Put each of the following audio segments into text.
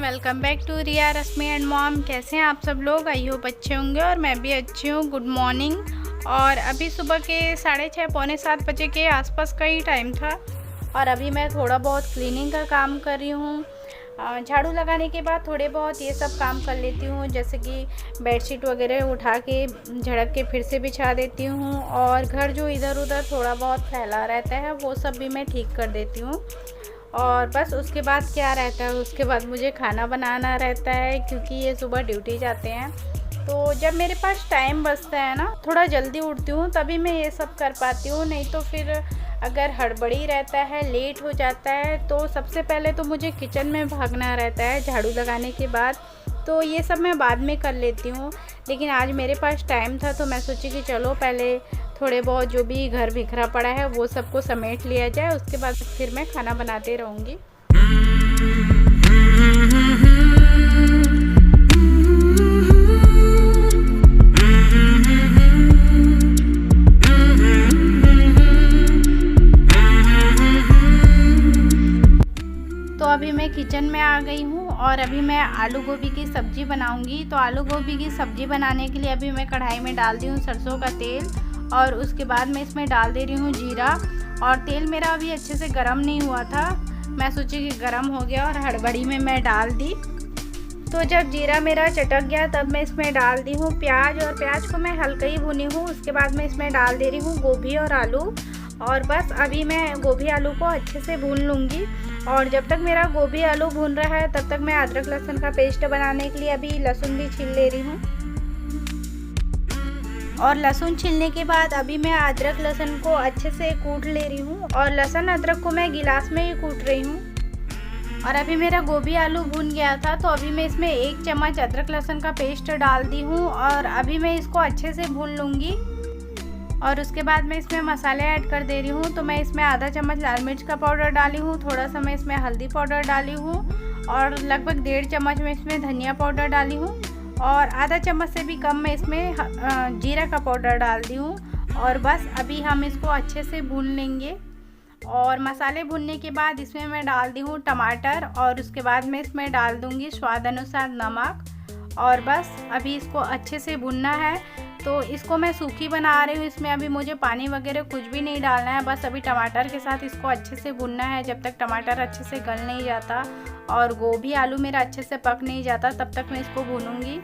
Welcome back to Riya Rashmi and mom. कैसे हैं आप सब लोग? आई होप अच्छे होंगे और मैं भी अच्छी हूँ। Good morning. और अभी सुबह के 6:30 पौने 7 बजे के आसपास का ही टाइम था और अभी मैं थोड़ा बहुत क्लीनिंग का काम कर रही हूँ। झाड़ू लगाने के बाद थोड़े बहुत ये सब काम कर लेती हूँ, जैसे कि बेडशीट वगैरह उठा के झड़क के फिर से बिछा देती हूँ और घर जो इधर उधर थोड़ा बहुत फैला रहता है वो सब भी मैं ठीक कर देती हूँ। और बस उसके बाद क्या रहता है, उसके बाद मुझे खाना बनाना रहता है क्योंकि ये सुबह ड्यूटी जाते हैं। तो जब मेरे पास टाइम बचता है ना, थोड़ा जल्दी उठती हूँ तभी मैं ये सब कर पाती हूँ, नहीं तो फिर अगर हड़बड़ी रहता है, लेट हो जाता है तो सबसे पहले तो मुझे किचन में भागना रहता है झाड़ू लगाने के बाद। तो ये सब मैं बाद में कर लेती हूँ, लेकिन आज मेरे पास टाइम था तो मैं सोची कि चलो पहले थोड़े बहुत जो भी घर बिखरा पड़ा है वो सबको समेट लिया जाए, उसके बाद फिर मैं खाना बनाते रहूँगी। तो अभी मैं किचन में आ गई हूँ और अभी मैं आलू गोभी की सब्ज़ी बनाऊंगी। तो आलू गोभी की सब्ज़ी बनाने के लिए अभी मैं कढ़ाई में डाल दी हूँ सरसों का तेल और उसके बाद मैं इसमें डाल दे रही हूँ जीरा। और तेल मेरा अभी अच्छे से गर्म नहीं हुआ था, मैं सोची कि गर्म हो गया और हड़बड़ी में मैं डाल दी। तो जब जीरा मेरा चटक गया तब मैं इसमें डाल दी हूँ प्याज, और प्याज को मैं हल्का ही भुनी हूँ। उसके बाद मैं इसमें डाल दे रही हूँ गोभी और आलू, और बस अभी मैं गोभी आलू को अच्छे से भून लूँगी। और जब तक मेरा गोभी आलू भून रहा है तब तक मैं अदरक लहसुन का पेस्ट बनाने के लिए अभी लहसुन भी छील ले रही हूँ। और लहसुन छीलने के बाद अभी मैं अदरक लहसुन को अच्छे से कूट ले रही हूँ, और लहसुन अदरक को मैं गिलास में ही कूट रही हूँ। और अभी मेरा गोभी आलू भून गया था तो अभी मैं इसमें 1 चम्मच अदरक लहसुन का पेस्ट डाल दी हूँ और अभी मैं इसको अच्छे से भून लूँगी। और उसके बाद मैं इसमें मसाले ऐड कर दे रही हूँ। तो मैं इसमें आधा चम्मच लाल मिर्च का पाउडर डाली हूँ, थोड़ा सा मैं इसमें हल्दी पाउडर डाली हूँ और लगभग 1.5 चम्मच मैं इसमें धनिया पाउडर डाली हूँ और आधा चम्मच से भी कम मैं इसमें जीरा का पाउडर डाल दी हूँ। और बस अभी हम इसको अच्छे से भून लेंगे। और मसाले भूनने के बाद इसमें मैं डाल दी हूँ टमाटर और उसके बाद मैं इसमें डाल दूँगी स्वाद अनुसार नमक। और बस अभी इसको अच्छे से भूनना है। तो इसको मैं सूखी बना रही हूँ, इसमें अभी मुझे पानी वगैरह कुछ भी नहीं डालना है, बस अभी टमाटर के साथ इसको अच्छे से भूनना है जब तक टमाटर अच्छे से गल नहीं जाता और गोभी आलू मेरा अच्छे से पक नहीं जाता तब तक मैं इसको भूनूंगी।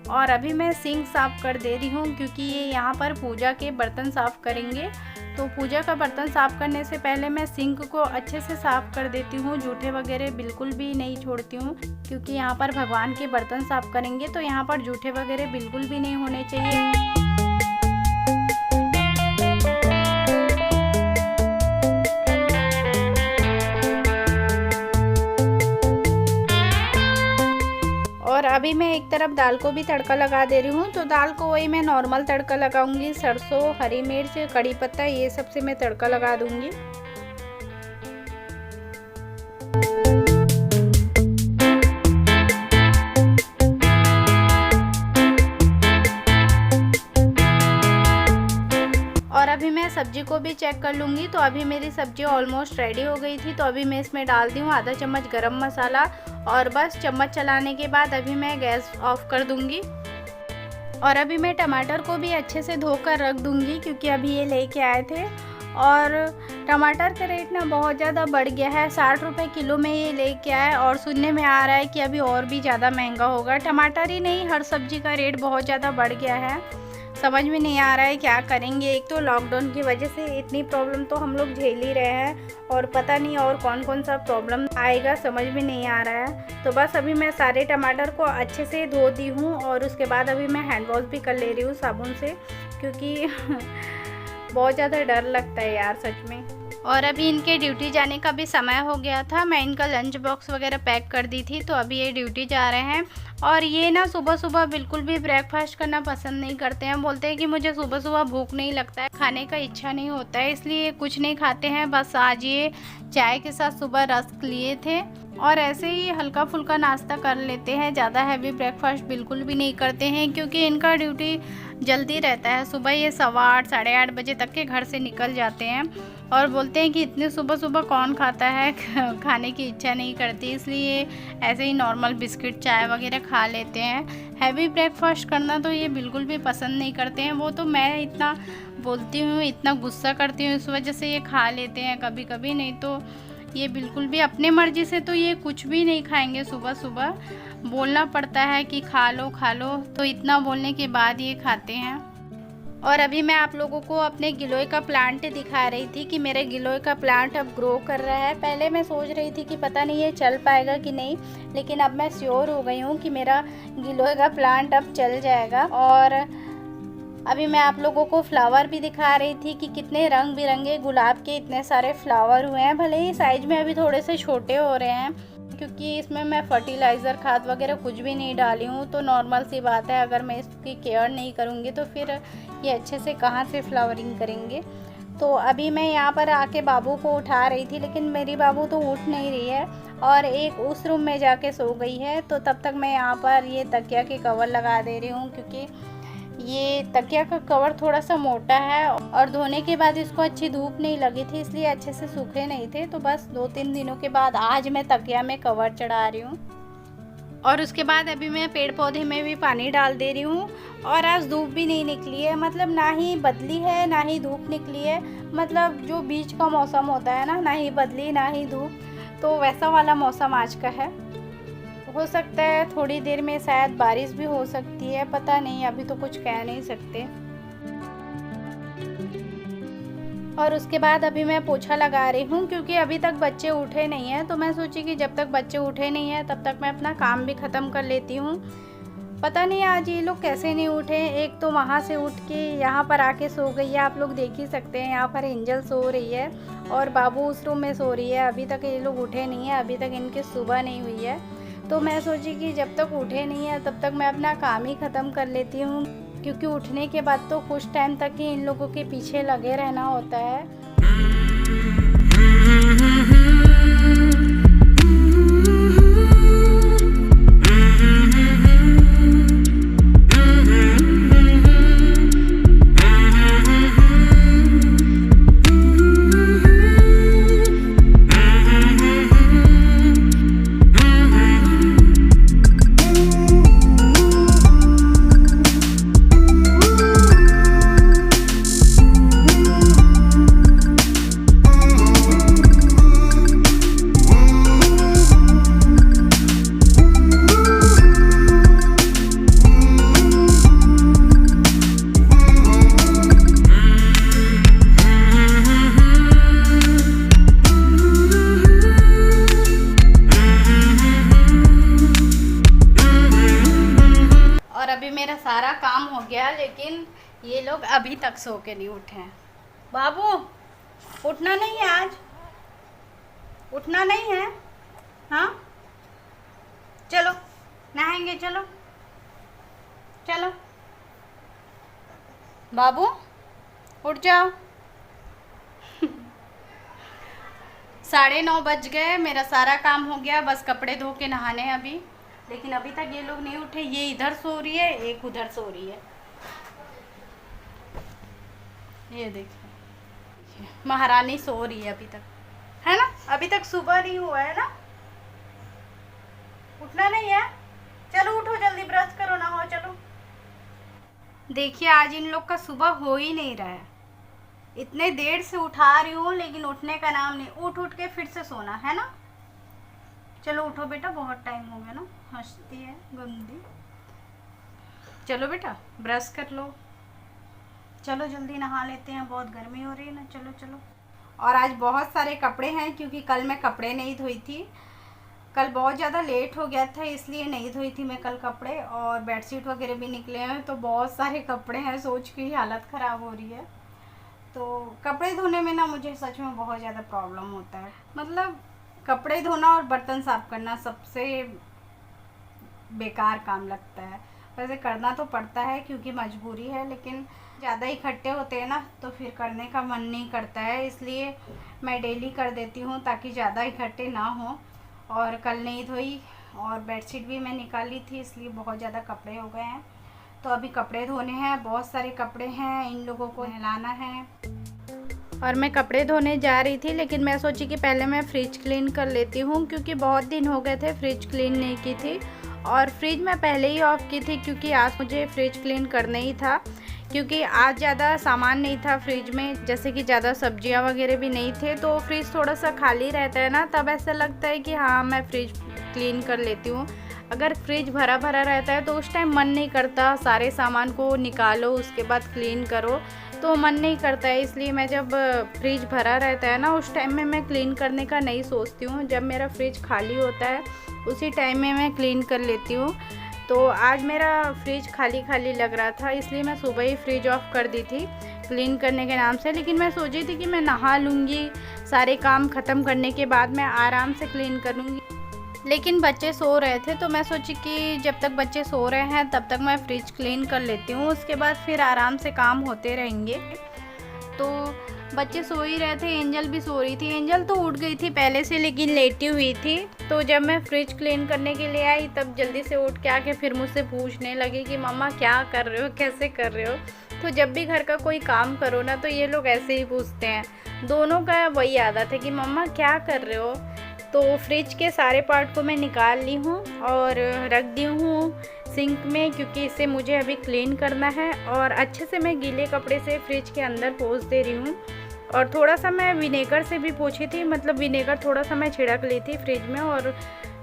और अभी मैं सिंक साफ़ कर दे रही हूँ क्योंकि ये यहाँ पर पूजा के बर्तन साफ़ करेंगे। तो पूजा का बर्तन साफ़ करने से पहले मैं सिंक को अच्छे से साफ़ कर देती हूँ, जूठे वगैरह बिल्कुल भी नहीं छोड़ती हूँ क्योंकि यहाँ पर भगवान के बर्तन साफ़ करेंगे तो यहाँ पर जूठे वगैरह बिल्कुल भी नहीं होने चाहिए। और अभी मैं एक तरफ दाल को भी तड़का लगा दे रही हूँ। तो दाल को वही मैं नॉर्मल तड़का लगाऊंगी, सरसों, हरी मिर्च, कड़ी पत्ता ये सब से मैं तड़का लगा दूंगी। और अभी मैं सब्जी को भी चेक कर लूँगी। तो अभी मेरी सब्जी ऑलमोस्ट रेडी हो गई थी। तो अभी मैं इसमें डाल दी हूँ आधा चम्मच गरम मसाला और बस चम्मच चलाने के बाद अभी मैं गैस ऑफ कर दूँगी। और अभी मैं टमाटर को भी अच्छे से धोकर रख दूँगी क्योंकि अभी ये लेके आए थे। और टमाटर का रेट ना बहुत ज़्यादा बढ़ गया है, 60 रुपये किलो में ये लेके आए और सुनने में आ रहा है कि अभी और भी ज़्यादा महंगा होगा। टमाटर ही नहीं, हर सब्ज़ी का रेट बहुत ज़्यादा बढ़ गया है, समझ में नहीं आ रहा है क्या करेंगे। एक तो लॉकडाउन की वजह से इतनी प्रॉब्लम तो हम लोग झेल ही रहे हैं और पता नहीं और कौन कौन सा प्रॉब्लम आएगा, समझ में नहीं आ रहा है। तो बस अभी मैं सारे टमाटर को अच्छे से धो दी हूँ और उसके बाद अभी मैं हैंड वॉश भी कर ले रही हूँ साबुन से क्योंकि बहुत ज़्यादा डर लगता है यार सच में। और अभी इनके ड्यूटी जाने का भी समय हो गया था, मैं इनका लंच बॉक्स वगैरह पैक कर दी थी। तो अभी ये ड्यूटी जा रहे हैं और ये ना सुबह सुबह बिल्कुल भी ब्रेकफास्ट करना पसंद नहीं करते हैं, बोलते हैं कि मुझे सुबह सुबह भूख नहीं लगता है, खाने का इच्छा नहीं होता है, इसलिए कुछ नहीं खाते हैं। बस आज ये चाय के साथ सुबह रस्क लिए थे और ऐसे ही हल्का फुल्का नाश्ता कर लेते हैं, ज़्यादा हैवी ब्रेकफास्ट बिल्कुल भी नहीं करते हैं क्योंकि इनका ड्यूटी जल्दी रहता है। सुबह ये 8:15 साढ़े 8 बजे तक के घर से निकल जाते हैं और बोलते हैं कि इतने सुबह सुबह कौन खाता है खाने की इच्छा नहीं करती, इसलिए ऐसे ही नॉर्मल बिस्किट चाय वगैरह खा लेते हैं। हैवी ब्रेकफास्ट करना तो ये बिल्कुल भी पसंद नहीं करते हैं। वो तो मैं इतना बोलती हूँ, इतना गुस्सा करती हूँ, इस वजह से ये खा लेते हैं कभी कभी, नहीं तो ये बिल्कुल भी अपने मर्ज़ी से तो ये कुछ भी नहीं खाएंगे। सुबह सुबह बोलना पड़ता है कि खा लो खा लो, तो इतना बोलने के बाद ये खाते हैं। और अभी मैं आप लोगों को अपने गिलोय का प्लांट दिखा रही थी कि मेरे गिलोय का प्लांट अब ग्रो कर रहा है। पहले मैं सोच रही थी कि पता नहीं ये चल पाएगा कि नहीं, लेकिन अब मैं श्योर हो गई हूँ कि मेरा गिलोय का प्लांट अब चल जाएगा। और अभी मैं आप लोगों को फ्लावर भी दिखा रही थी कि कितने रंग बिरंगे गुलाब के इतने सारे फ्लावर हुए हैं। भले ही साइज में अभी थोड़े से छोटे हो रहे हैं क्योंकि इसमें मैं फर्टिलाइज़र खाद वगैरह कुछ भी नहीं डाली हूँ, तो नॉर्मल सी बात है, अगर मैं इसकी केयर नहीं करूँगी तो फिर ये अच्छे से कहाँ से फ्लावरिंग करेंगे। तो अभी मैं यहाँ पर आके बाबू को उठा रही थी, लेकिन मेरी बाबू तो उठ नहीं रही है और एक उस रूम में जाके सो गई है। तो तब तक मैं यहाँ पर ये तकिया के कवर लगा दे रही हूँ क्योंकि ये तकिया का कवर थोड़ा सा मोटा है और धोने के बाद इसको अच्छी धूप नहीं लगी थी, इसलिए अच्छे से सूखे नहीं थे। तो बस 2-3 दिनों के बाद आज मैं तकिया में कवर चढ़ा रही हूँ। और उसके बाद अभी मैं पेड़ पौधे में भी पानी डाल दे रही हूँ। और आज धूप भी नहीं निकली है, मतलब ना ही बदली है ना ही धूप निकली है, मतलब जो बीच का मौसम होता है ना ही बदली ना ही धूप, तो वैसा वाला मौसम आज का है। हो सकता है थोड़ी देर में शायद बारिश भी हो सकती है, पता नहीं, अभी तो कुछ कह नहीं सकते। और उसके बाद अभी मैं पोछा लगा रही हूँ क्योंकि अभी तक बच्चे उठे नहीं हैं, तो मैं सोची कि जब तक बच्चे उठे नहीं हैं तब तक मैं अपना काम भी ख़त्म कर लेती हूँ। पता नहीं आज ये लोग कैसे नहीं उठे। एक तो वहाँ से उठ के यहाँ पर आके सो गई है, आप लोग देख ही सकते हैं। यहाँ पर एंजल सो रही है और बाबू उस रूम में सो रही है। अभी तक ये लोग उठे नहीं है, अभी तक इनकी सुबह नहीं हुई है। तो मैं सोची कि जब तक उठे नहीं है तब तक मैं अपना काम ही ख़त्म कर लेती हूँ क्योंकि उठने के बाद तो कुछ टाइम तक ही इन लोगों के पीछे लगे रहना होता है। मेरा सारा काम हो गया, लेकिन ये लोग अभी तक सो के नहीं उठे हैं। बाबू उठना नहीं है आज, उठना नहीं है? हाँ चलो नहाएंगे, चलो चलो बाबू उठ जाओ। 9:30 बज गए, मेरा सारा काम हो गया, बस कपड़े धो के नहाने हैं अभी। लेकिन अभी तक ये लोग नहीं उठे। ये इधर सो रही है, एक उधर सो रही है। ये देखिए महारानी सो रही है अभी तक, है ना? अभी तक सुबह नहीं हुआ है ना? उठना नहीं है? चलो उठो जल्दी, ब्रश करो, नहाओ, चलो। देखिए आज इन लोग का सुबह हो ही नहीं रहा है। इतने देर से उठा रही हूँ लेकिन उठने का नाम नहीं। उठ उठ के फिर से सोना है ना। चलो उठो बेटा, बहुत टाइम हो गया ना। हंसती है गंदी। चलो बेटा ब्रश कर लो, चलो जल्दी नहा लेते हैं, बहुत गर्मी हो रही है ना। चलो चलो। और आज बहुत सारे कपड़े हैं क्योंकि कल मैं कपड़े नहीं धोई थी। कल बहुत ज़्यादा लेट हो गया था इसलिए नहीं धोई थी मैं कल कपड़े। और बेडशीट वगैरह भी निकले हैं, तो बहुत सारे कपड़े हैं, सोच के ही हालत ख़राब हो रही है। तो कपड़े धोने में ना मुझे सच में बहुत ज़्यादा प्रॉब्लम होता है। मतलब कपड़े धोना और बर्तन साफ़ करना सबसे बेकार काम लगता है। वैसे करना तो पड़ता है क्योंकि मजबूरी है, लेकिन ज़्यादा इकट्ठे होते हैं ना तो फिर करने का मन नहीं करता है, इसलिए मैं डेली कर देती हूँ ताकि ज़्यादा इकट्ठे ना हो। और कल नहीं धोई, और बेडशीट भी मैं निकाली थी, इसलिए बहुत ज़्यादा कपड़े हो गए हैं। तो अभी कपड़े धोने हैं, बहुत सारे कपड़े हैं, इन लोगों को नहलाना है। और मैं कपड़े धोने जा रही थी, लेकिन मैं सोची कि पहले मैं फ्रिज क्लीन कर लेती हूँ, क्योंकि बहुत दिन हो गए थे फ्रिज क्लीन नहीं की थी। और फ्रिज मैं पहले ही ऑफ़ की थी, क्योंकि आज मुझे फ्रिज क्लीन करना ही था, क्योंकि आज ज़्यादा सामान नहीं था फ्रिज में, जैसे कि ज़्यादा सब्जियां वगैरह भी नहीं थे। तो फ्रिज थोड़ा सा खाली रहता है ना, तब ऐसा लगता है कि हाँ मैं फ्रिज क्लीन कर लेती हूँ। अगर फ्रिज भरा भरा रहता है तो उस टाइम मन नहीं करता, सारे सामान को निकालो उसके बाद क्लीन करो, तो मन नहीं करता है। इसलिए मैं जब फ्रिज भरा रहता है ना, उस टाइम में मैं क्लीन करने का नहीं सोचती हूँ। जब मेरा फ्रिज खाली होता है उसी टाइम में मैं क्लीन कर लेती हूँ। तो आज मेरा फ्रिज खाली खाली लग रहा था, इसलिए मैं सुबह ही फ्रिज ऑफ कर दी थी क्लीन करने के नाम से। लेकिन मैं सोची थी कि मैं नहा लूँगी, सारे काम ख़त्म करने के बाद मैं आराम से क्लीन करूँगी। लेकिन बच्चे सो रहे थे, तो मैं सोची कि जब तक बच्चे सो रहे हैं तब तक मैं फ्रिज क्लीन कर लेती हूँ, उसके बाद फिर आराम से काम होते रहेंगे। तो बच्चे सो ही रहे थे, एंजल भी सो रही थी। एंजल तो उठ गई थी पहले से, लेकिन लेटी हुई थी। तो जब मैं फ्रिज क्लीन करने के लिए आई तब जल्दी से उठ के आके फिर मुझसे पूछने लगी कि मम्मा क्या कर रहे हो, कैसे कर रहे हो। तो जब भी घर का कोई काम करो ना, तो ये लोग ऐसे ही पूछते हैं। दोनों का वही आदत है कि मम्मा क्या कर रहे हो। तो फ्रिज के सारे पार्ट को मैं निकाल ली हूँ और रख दी हूँ सिंक में, क्योंकि इसे मुझे अभी क्लीन करना है। और अच्छे से मैं गीले कपड़े से फ्रिज के अंदर पोंछ दे रही हूँ। और थोड़ा सा मैं विनेगर से भी पोंछी थी, मतलब विनेगर थोड़ा सा मैं छिड़क ली थी फ्रिज में और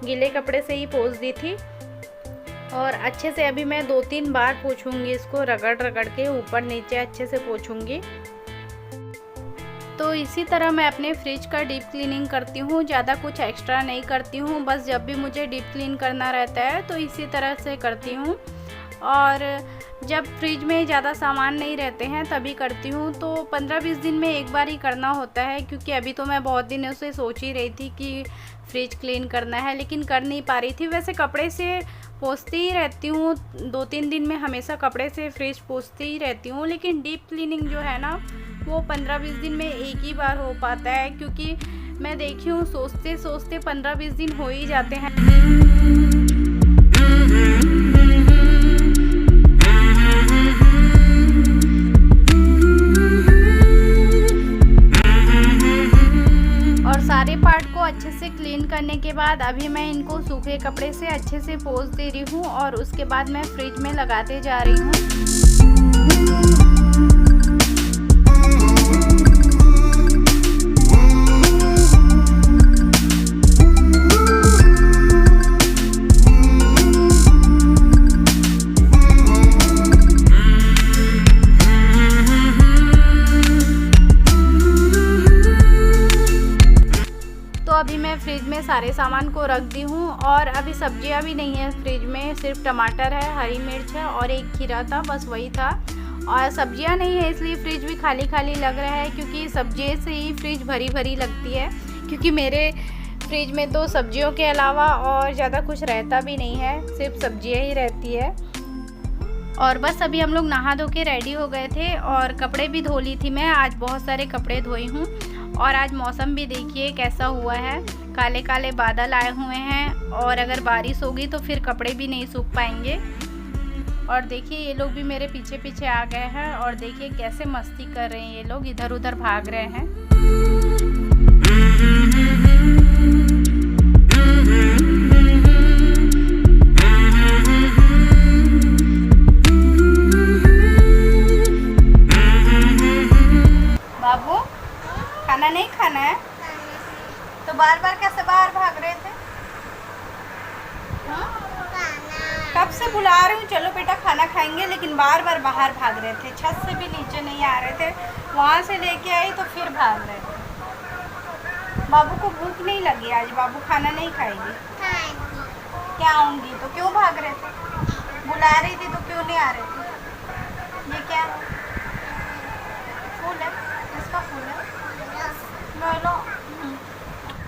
गीले कपड़े से ही पोंछ दी थी। और अच्छे से अभी मैं 2-3 बार पोंछूंगी इसको, रगड़ रगड़ के ऊपर नीचे अच्छे से पोंछूंगी। तो इसी तरह मैं अपने फ्रिज का डीप क्लीनिंग करती हूँ, ज़्यादा कुछ एक्स्ट्रा नहीं करती हूँ। बस जब भी मुझे डीप क्लीन करना रहता है तो इसी तरह से करती हूँ। और जब फ्रिज में ज़्यादा सामान नहीं रहते हैं तभी करती हूँ। तो 15-20 दिन में एक बार ही करना होता है, क्योंकि अभी तो मैं बहुत दिनों से सोच ही रही थी कि फ्रिज क्लीन करना है, लेकिन कर नहीं पा रही थी। वैसे कपड़े से पोंछती ही रहती हूँ, 2-3 दिन में हमेशा कपड़े से फ्रिज पोंछती ही रहती हूँ। लेकिन डीप क्लीनिंग जो है ना, वो 15-20 दिन में एक ही बार हो पाता है, क्योंकि मैं देखी हूँ सोचते सोचते 15-20 दिन हो ही जाते हैं। और सारे पार्ट को अच्छे से क्लीन करने के बाद अभी मैं इनको सूखे कपड़े से अच्छे से पोंछ दे रही हूँ और उसके बाद मैं फ्रिज में लगाते जा रही हूँ। अभी मैं फ्रिज में सारे सामान को रख दी हूँ। और अभी सब्जियाँ भी नहीं है फ्रिज में, सिर्फ टमाटर है, हरी मिर्च है और एक खीरा था, बस वही था। और सब्जियाँ नहीं है इसलिए फ्रिज भी खाली खाली लग रहा है, क्योंकि सब्जियों से ही फ्रिज भरी भरी लगती है। क्योंकि मेरे फ्रिज में तो सब्जियों के अलावा और ज़्यादा कुछ रहता भी नहीं है, सिर्फ सब्जियाँ ही रहती है। और बस अभी हम लोग नहा धो के रेडी हो गए थे और कपड़े भी धो ली थी मैं। आज बहुत सारे कपड़े धोई हूँ। और आज मौसम भी देखिए कैसा हुआ है, काले काले बादल आए हुए हैं और अगर बारिश होगी तो फिर कपड़े भी नहीं सूख पाएंगे। और देखिए ये लोग भी मेरे पीछे पीछे आ गए हैं और देखिए कैसे मस्ती कर रहे हैं, ये लोग इधर उधर भाग रहे हैं। बाबू खाना नहीं खाना है तो बार बार कैसे बाहर भाग रहे थे? कब से बुला रही हूँ, चलो बेटा खाना खाएंगे, लेकिन बार बार बाहर भाग रहे थे। छत से भी नीचे नहीं आ रहे थे, वहाँ से लेके आई तो फिर भाग रहे थे। बाबू को भूख नहीं लगी आज, बाबू खाना नहीं खाएगी। क्या आऊँगी तो क्यों भाग रहे थे? बुला रही थी तो क्यों नहीं आ रहे थे? ये क्या फूल है? इसका फूल है। लो।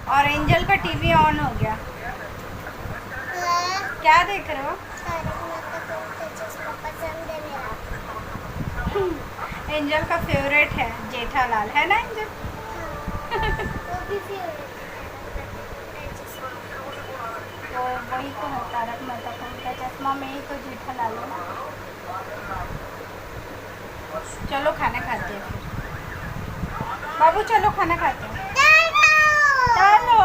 और एंजल का टीवी ऑन हो गया। क्या देख रहे हो? एंजल का फेवरेट है जेठालाल, है ना एंजल? तो वही तो है तारक मेहता का उल्टा चश्मा में ही तो जेठालाल है ना। चलो खाना खाते हैं फिर। बाबू चलो खाना खाते हैं। चलो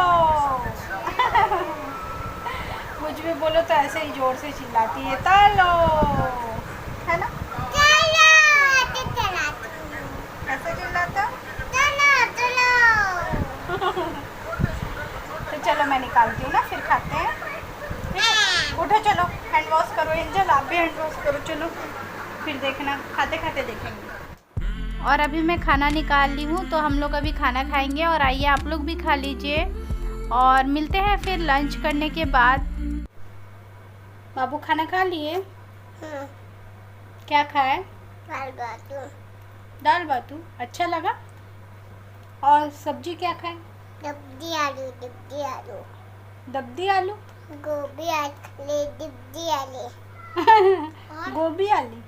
कुछ भी बोलो तो ऐसे ही जोर से चिल्लाती है, चलो, है ना? कैसे चिल्लाता? तो चलो मैं निकालती हूँ ना, फिर खाते हैं। ठीक है, उठो चलो हैंड वॉश करो एंजल, आप भी हैंड वॉश करो। चलो फिर देखना, खाते खाते देखेंगे। और अभी मैं खाना निकाल ली हूँ, तो हम लोग अभी खाना खाएंगे और आइए आप लोग भी खा लीजिए और मिलते हैं फिर लंच करने के बाद। बाबू खाना खा लिए? क्या खाए? दाल बातू। अच्छा लगा? और सब्जी क्या खाए? दब्दी आलू। दब्दी आलू? गोभी आलू दब्दी आलू। गोभी आलू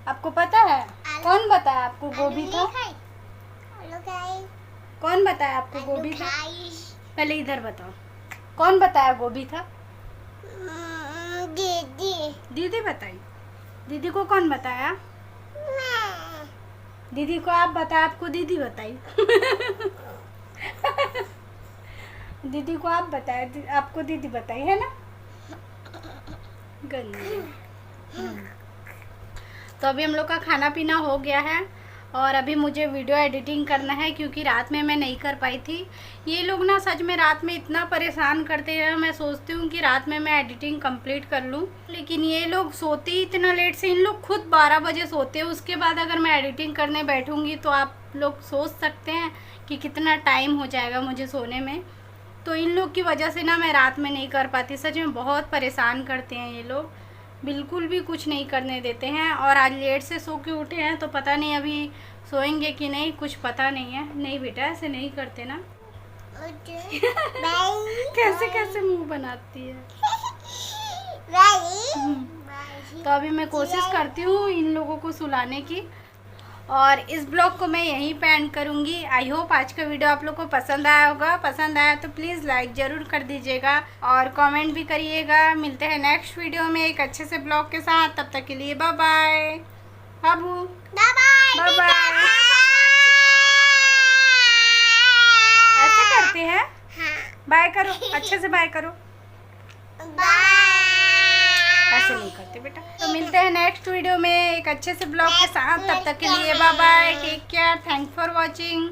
आपको पता है? कौन बताया आपको गोभी था? कौन बताया आपको गोभी था? पहले इधर बताओ, कौन बताया गोभी था? दीदी। दीदी बताई। दीदी को कौन बताया? दीदी को आप बताया, आपको दीदी बताई। दीदी को आप बताए, आपको दीदी बताई, है ना? गंदी। तो अभी हम लोग का खाना पीना हो गया है और अभी मुझे वीडियो एडिटिंग करना है क्योंकि रात में मैं नहीं कर पाई थी। ये लोग ना सच में रात में इतना परेशान करते हैं, मैं सोचती हूँ कि रात में मैं एडिटिंग कंप्लीट कर लूँ, लेकिन ये लोग सोते ही इतना लेट से। इन लोग खुद 12 बजे सोते हैं, उसके बाद अगर मैं एडिटिंग करने बैठूँगी तो आप लोग सोच सकते हैं कि कितना टाइम हो जाएगा मुझे सोने में। तो इन लोग की वजह से ना मैं रात में नहीं कर पाती। सच में बहुत परेशान करते हैं ये लोग, बिल्कुल भी कुछ नहीं करने देते हैं। और आज लेट से सो के उठे हैं तो पता नहीं अभी सोएंगे कि नहीं, कुछ पता नहीं है। नहीं बेटा ऐसे नहीं करते ना। कैसे कैसे मुंह बनाती है। तो अभी मैं कोशिश करती हूँ इन लोगों को सुलाने की और इस ब्लॉग को मैं यहीं पे एंड करूँगी। आई होप आज का वीडियो आप लोग को पसंद आया होगा। पसंद आया तो प्लीज़ लाइक ज़रूर कर दीजिएगा और कमेंट भी करिएगा। मिलते हैं नेक्स्ट वीडियो में एक अच्छे से ब्लॉग के साथ। तब तक के लिए बाय बाय। बाबू बाय बाय। ऐसे करते हैं? बाय करो, अच्छे से बाय करो। ऐसे नहीं करते बेटा। तो मिलते हैं नेक्स्ट वीडियो में एक अच्छे से ब्लॉग के साथ। तब तक के लिए bye bye, take care, thanks for watching.